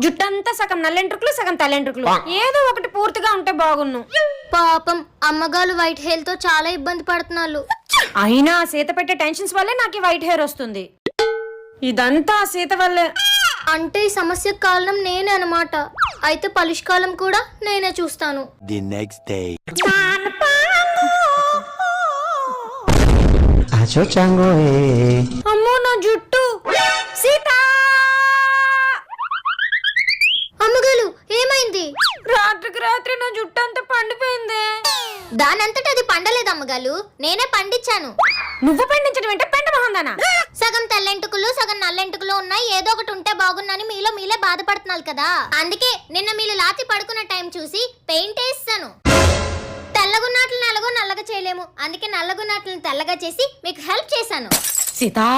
జుట్టంతా సగం నల్లెంట్రుకులు సగం తలెంట్రుకులు, ఏదో ఒకటి పూర్తిగా ఉంటే బాగున్ను. పాపం అమ్మగారు వైట్ హెయిర్ తో చాలా ఇబ్బంది పడుతున్నారు. అయినా సీత పెట్టే టెన్షన్స్ వల్లే నాకు వైట్ హెయిర్ వస్తుంది. ఇదంతా సీత వల్లే. అంటే ఈ సమస్యకు కారణం నేనే అన్నమాట. అయితే పరిష్కారం కూడా నేనే చూస్తాను. The next day. అమ్మో నా జుట్టు. సీత, అమ్మగారు ఏమైంది? రాత్రికి రాత్రి నా జుట్టు అంతా పండిపోయింది. దానంతట అది పండలేదు అమ్మగారు, నేనే పండించాను. నువ్వు పండించడం అంటే పెంట మహందానా? సగం తెల్లెంటుకులు సగం నల్లెంటుకులు ఉన్నాయి, ఏదో ఒకటి ఉంటే బాగున్నాని మీలో మీలే బాధపడుతున్నారు కదా. అందుకే నిన్న మీరు లాతి పడుకున్న టైం చూసి పెయింట్ వేస్తాను. తెల్లగున్నట్లు నల్లగో నల్లగా చేయలేము, అందుకే నల్లగున్నట్లను తెల్లగా చేసి మీకు హెల్ప్ చేశాను. సీతా